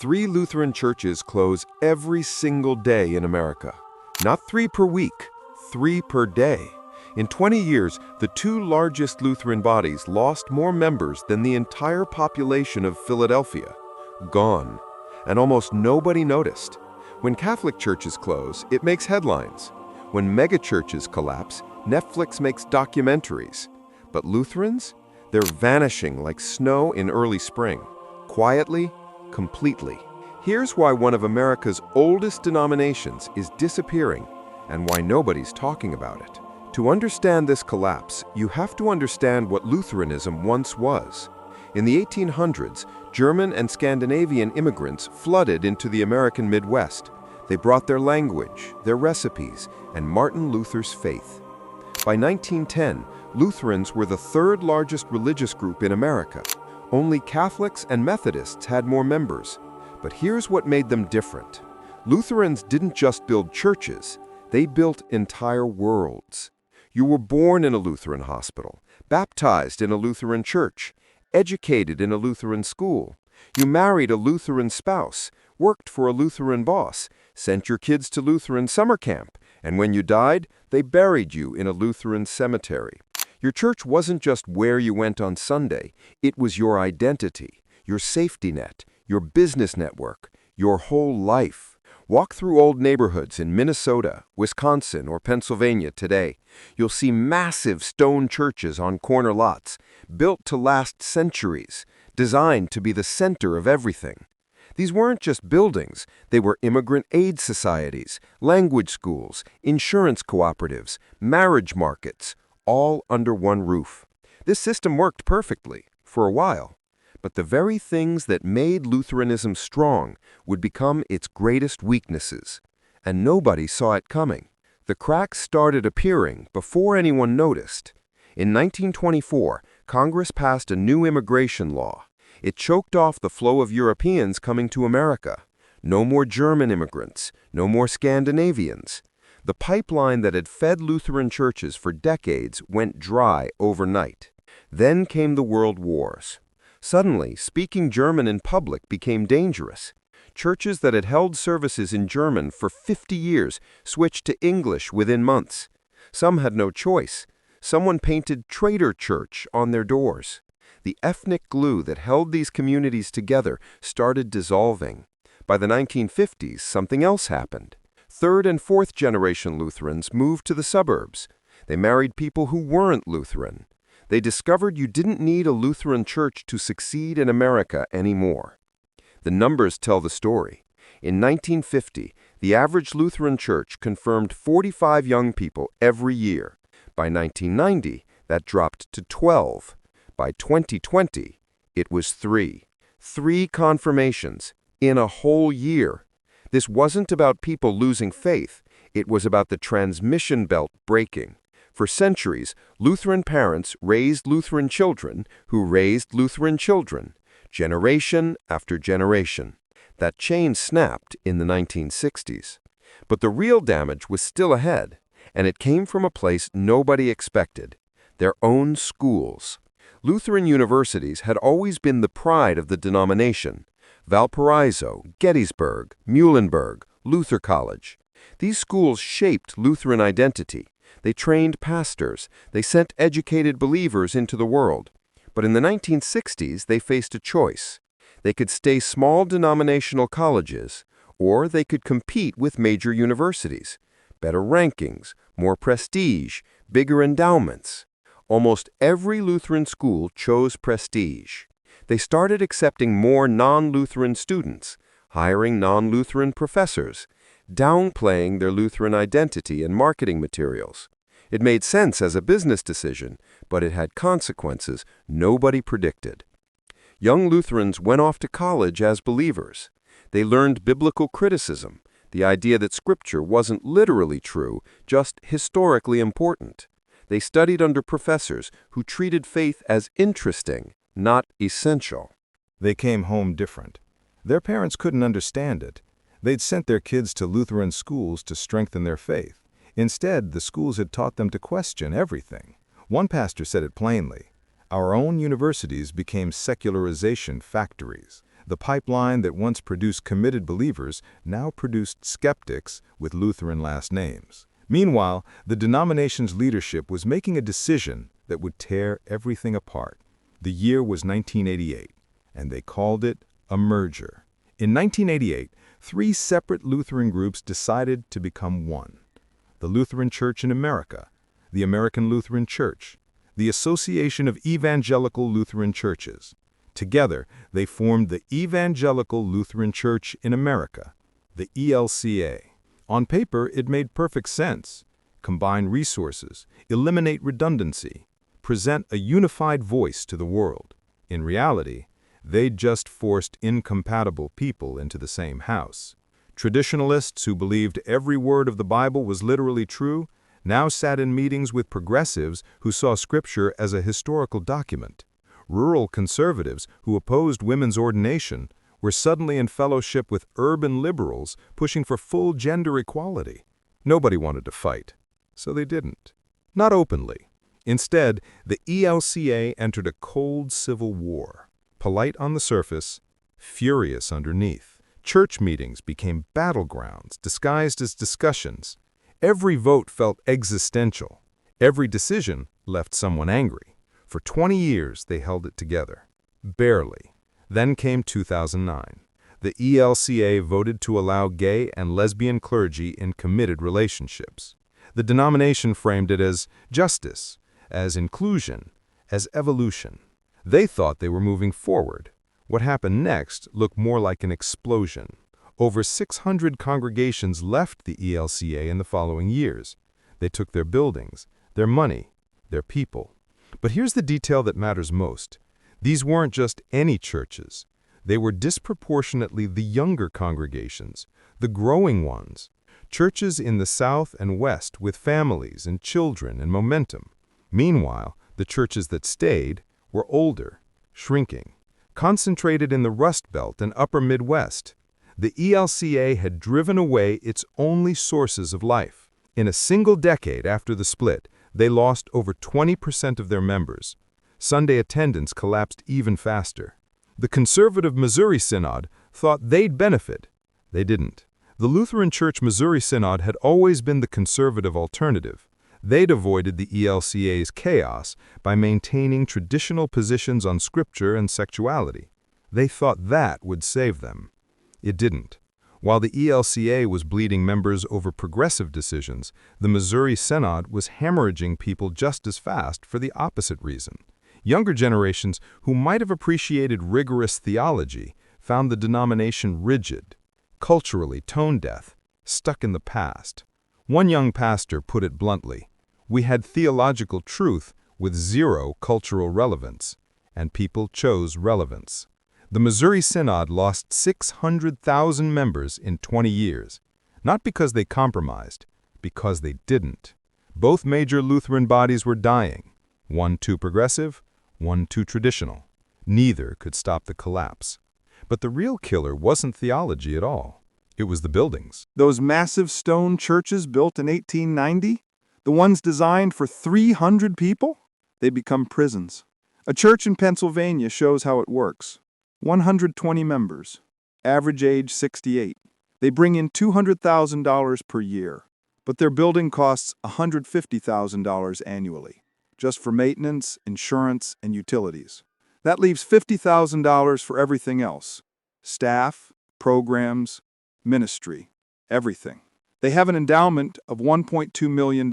3 Lutheran churches close every single day in America. Not 3 per week, 3 per day. In 20 years, the 2 largest Lutheran bodies lost more members than the entire population of Philadelphia. Gone. And almost nobody noticed. When Catholic churches close, it makes headlines. When megachurches collapse, Netflix makes documentaries. But Lutherans? They're vanishing like snow in early spring. Quietly, completely. Here's why one of America's oldest denominations is disappearing and why nobody's talking about it. To understand this collapse, you have to understand what Lutheranism once was. In the 1800s, German and Scandinavian immigrants flooded into the American Midwest. They brought their language, their recipes, and Martin Luther's faith. By 1910, Lutherans were the 3rd largest religious group in America. Only Catholics and Methodists had more members. But here's what made them different. Lutherans didn't just build churches, they built entire worlds. You were born in a Lutheran hospital, baptized in a Lutheran church, educated in a Lutheran school. You married a Lutheran spouse, worked for a Lutheran boss, sent your kids to Lutheran summer camp, and when you died, they buried you in a Lutheran cemetery. Your church wasn't just where you went on Sunday, it was your identity, your safety net, your business network, your whole life. Walk through old neighborhoods in Minnesota, Wisconsin, or Pennsylvania today. You'll see massive stone churches on corner lots, built to last centuries, designed to be the center of everything. These weren't just buildings, they were immigrant aid societies, language schools, insurance cooperatives, marriage markets, all under one roof. This system worked perfectly, for a while. But the very things that made Lutheranism strong would become its greatest weaknesses. And nobody saw it coming. The cracks started appearing before anyone noticed. In 1924, Congress passed a new immigration law. It choked off the flow of Europeans coming to America. No more German immigrants, no more Scandinavians. The pipeline that had fed Lutheran churches for decades went dry overnight. Then came the World Wars. Suddenly, speaking German in public became dangerous. Churches that had held services in German for 50 years switched to English within months. Some had no choice. Someone painted Traitor Church on their doors. The ethnic glue that held these communities together started dissolving. By the 1950s, something else happened. 3rd and 4th generation Lutherans moved to the suburbs. They married people who weren't Lutheran. They discovered you didn't need a Lutheran church to succeed in America anymore. The numbers tell the story. In 1950, the average Lutheran church confirmed 45 young people every year. By 1990, that dropped to 12. By 2020, it was 3. 3 confirmations in a whole year. This wasn't about people losing faith. It was about the transmission belt breaking. For centuries, Lutheran parents raised Lutheran children who raised Lutheran children, generation after generation. That chain snapped in the 1960s. But the real damage was still ahead, and it came from a place nobody expected: their own schools. Lutheran universities had always been the pride of the denomination. Valparaiso, Gettysburg, Muhlenberg, Luther College. These schools shaped Lutheran identity. They trained pastors. They sent educated believers into the world. But in the 1960s, they faced a choice. They could stay small denominational colleges, or they could compete with major universities. Better rankings, more prestige, bigger endowments. Almost every Lutheran school chose prestige. They started accepting more non-Lutheran students, hiring non-Lutheran professors, downplaying their Lutheran identity in marketing materials. It made sense as a business decision, but it had consequences nobody predicted. Young Lutherans went off to college as believers. They learned biblical criticism, the idea that Scripture wasn't literally true, just historically important. They studied under professors who treated faith as interesting, not essential. They came home different. Their parents couldn't understand it. They'd sent their kids to Lutheran schools to strengthen their faith. Instead, the schools had taught them to question everything. One pastor said it plainly: "Our own universities became secularization factories. The pipeline that once produced committed believers now produced skeptics with Lutheran last names. Meanwhile, the denomination's leadership was making a decision that would tear everything apart. The year was 1988, and they called it a merger. In 1988, 3 separate Lutheran groups decided to become one: the Lutheran Church in America, the American Lutheran Church, the Association of Evangelical Lutheran Churches. Together, they formed the Evangelical Lutheran Church in America, the ELCA. On paper, it made perfect sense: combine resources, eliminate redundancy, present a unified voice to the world. In reality, they just forced incompatible people into the same house. Traditionalists who believed every word of the Bible was literally true now sat in meetings with progressives who saw Scripture as a historical document. Rural conservatives who opposed women's ordination were suddenly in fellowship with urban liberals pushing for full gender equality. Nobody wanted to fight, so they didn't. Not openly. Instead, the ELCA entered a cold civil war. Polite on the surface, furious underneath. Church meetings became battlegrounds disguised as discussions. Every vote felt existential. Every decision left someone angry. For 20 years, they held it together. Barely. Then came 2009. The ELCA voted to allow gay and lesbian clergy in committed relationships. The denomination framed it as justice, as inclusion, as evolution. They thought they were moving forward. What happened next looked more like an explosion. Over 600 congregations left the ELCA in the following years. They took their buildings, their money, their people. But here's the detail that matters most. These weren't just any churches. They were disproportionately the younger congregations, the growing ones. Churches in the South and West with families and children and momentum. Meanwhile, the churches that stayed were older, shrinking, concentrated in the Rust Belt and Upper Midwest. The ELCA had driven away its only sources of life. In a single decade after the split, they lost over 20% of their members. Sunday attendance collapsed even faster. The conservative Missouri Synod thought they'd benefit. They didn't. The Lutheran Church Missouri Synod had always been the conservative alternative. They'd avoided the ELCA's chaos by maintaining traditional positions on Scripture and sexuality. They thought that would save them. It didn't. While the ELCA was bleeding members over progressive decisions, the Missouri Synod was hemorrhaging people just as fast for the opposite reason. Younger generations who might have appreciated rigorous theology found the denomination rigid, culturally tone-deaf, stuck in the past. One young pastor put it bluntly: "We had theological truth with zero cultural relevance, and people chose relevance." The Missouri Synod lost 600,000 members in 20 years, not because they compromised, because they didn't. Both major Lutheran bodies were dying, one too progressive, one too traditional. Neither could stop the collapse. But the real killer wasn't theology at all. It was the buildings. Those massive stone churches built in 1890, the ones designed for 300 people, they become prisons. A church in Pennsylvania shows how it works. 120 members, average age 68. They bring in $200,000 per year, but their building costs $150,000 annually, just for maintenance, insurance, and utilities. That leaves $50,000 for everything else: staff, programs, ministry, everything. They have an endowment of $1.2 million.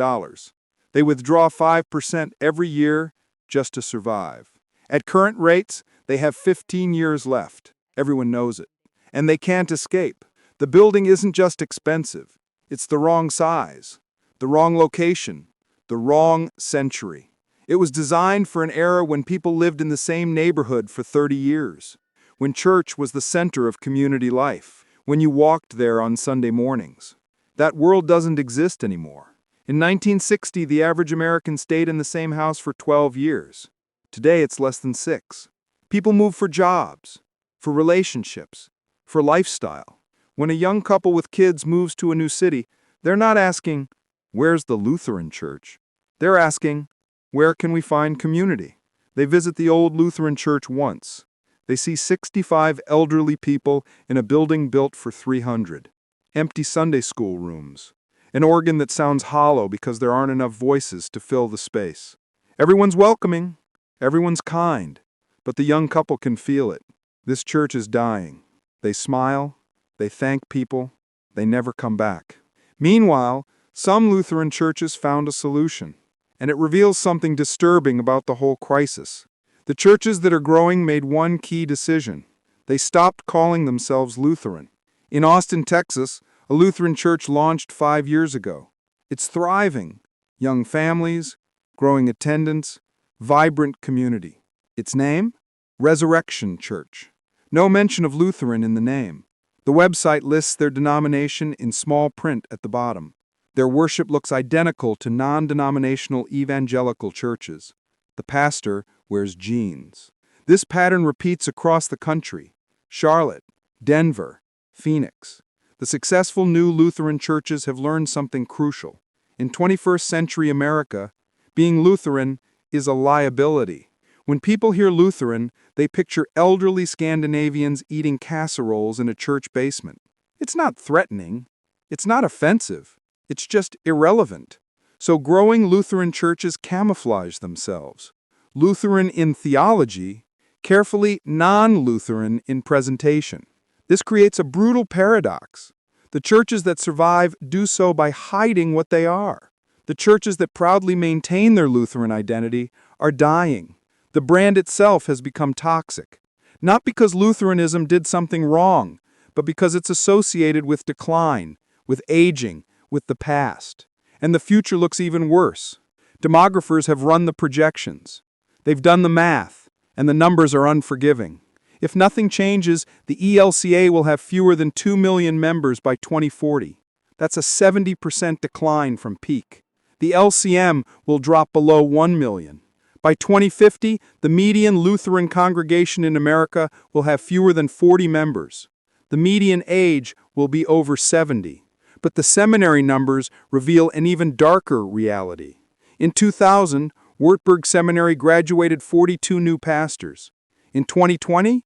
They withdraw 5% every year just to survive. At current rates, they have 15 years left. Everyone knows it. And they can't escape. The building isn't just expensive. It's the wrong size, the wrong location, the wrong century. It was designed for an era when people lived in the same neighborhood for 30 years, when church was the center of community life, when you walked there on Sunday mornings. That world doesn't exist anymore. In 1960, the average American stayed in the same house for 12 years. Today, it's less than 6. People move for jobs, for relationships, for lifestyle. When a young couple with kids moves to a new city, they're not asking, "Where's the Lutheran church?" They're asking, "Where can we find community?" They visit the old Lutheran church once. They see 65 elderly people in a building built for 300. Empty Sunday school rooms. An organ that sounds hollow because there aren't enough voices to fill the space. Everyone's welcoming. Everyone's kind. But the young couple can feel it. This church is dying. They smile. They thank people. They never come back. Meanwhile, some Lutheran churches found a solution. And it reveals something disturbing about the whole crisis. The churches that are growing made one key decision. They stopped calling themselves Lutheran. In Austin, Texas, a Lutheran church launched 5 years ago. It's thriving. Young families, growing attendance, vibrant community. Its name? Resurrection Church. No mention of Lutheran in the name. The website lists their denomination in small print at the bottom. Their worship looks identical to non-denominational evangelical churches. The pastor wears jeans. This pattern repeats across the country. Charlotte, Denver, Phoenix. The successful new Lutheran churches have learned something crucial. In 21st century America, being Lutheran is a liability. When people hear Lutheran, they picture elderly Scandinavians eating casseroles in a church basement. It's not threatening. It's not offensive. It's just irrelevant. So growing Lutheran churches camouflage themselves. Lutheran in theology, carefully non-Lutheran in presentation. This creates a brutal paradox. The churches that survive do so by hiding what they are. The churches that proudly maintain their Lutheran identity are dying. The brand itself has become toxic. Not because Lutheranism did something wrong, but because it's associated with decline, with aging, with the past. And the future looks even worse. Demographers have run the projections. They've done the math, and the numbers are unforgiving. If nothing changes, the ELCA will have fewer than 2 million members by 2040. That's a 70% decline from peak. The LCM will drop below 1 million. By 2050, the median Lutheran congregation in America will have fewer than 40 members. The median age will be over 70. But the seminary numbers reveal an even darker reality. In 2000, Wartburg Seminary graduated 42 new pastors. In 2020,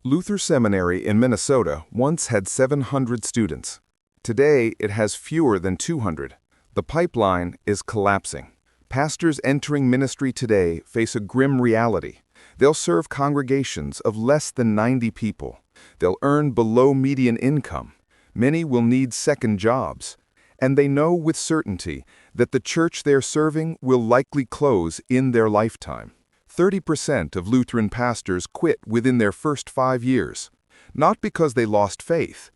Luther Seminary in Minnesota once had 700 students. Today, it has fewer than 200. The pipeline is collapsing. Pastors entering ministry today face a grim reality. They'll serve congregations of less than 90 people. They'll earn below median income. Many will need second jobs. And they know with certainty that the church they're serving will likely close in their lifetime. 30% of Lutheran pastors quit within their first 5 years. Not because they lost faith,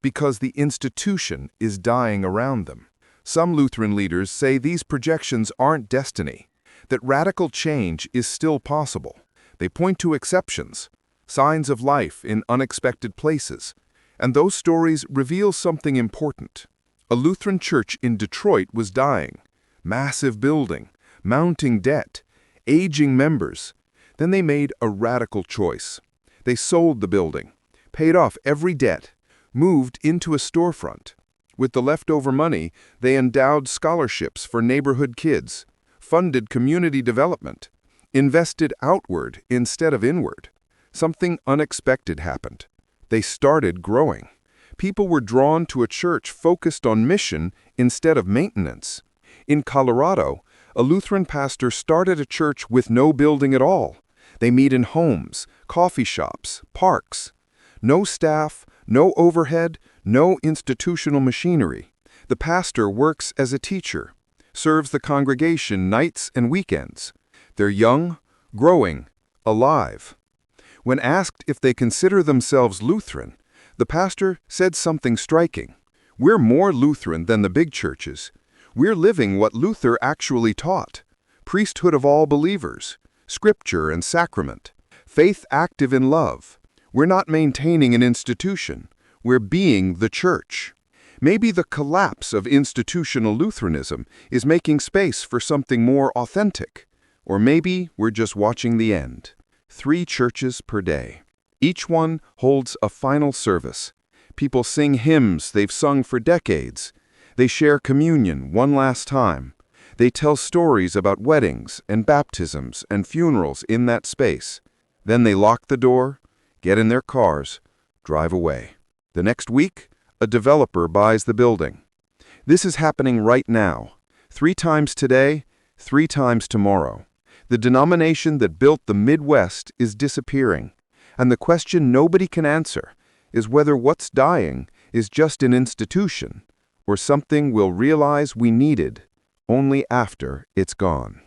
because the institution is dying around them. Some Lutheran leaders say these projections aren't destiny, that radical change is still possible. They point to exceptions, signs of life in unexpected places, and those stories reveal something important. A Lutheran church in Detroit was dying. Massive building, mounting debt, aging members. Then they made a radical choice. They sold the building, paid off every debt, moved into a storefront. With the leftover money, they endowed scholarships for neighborhood kids, funded community development, invested outward instead of inward. Something unexpected happened. They started growing. People were drawn to a church focused on mission instead of maintenance. In Colorado, a Lutheran pastor started a church with no building at all. They meet in homes, coffee shops, parks. No staff, no overhead, no institutional machinery. The pastor works as a teacher, serves the congregation nights and weekends. They're young, growing, alive. When asked if they consider themselves Lutheran, the pastor said something striking. We're more Lutheran than the big churches. We're living what Luther actually taught. Priesthood of all believers, scripture and sacrament, faith active in love. We're not maintaining an institution. We're being the church. Maybe the collapse of institutional Lutheranism is making space for something more authentic. Or maybe we're just watching the end. 3 churches per day. Each one holds a final service. People sing hymns they've sung for decades. They share communion one last time. They tell stories about weddings and baptisms and funerals in that space. Then they lock the door, get in their cars, drive away. The next week, a developer buys the building. This is happening right now. 3 times today, 3 times tomorrow. The denomination that built the Midwest is disappearing. And the question nobody can answer is whether what's dying is just an institution or something we'll realize we needed only after it's gone.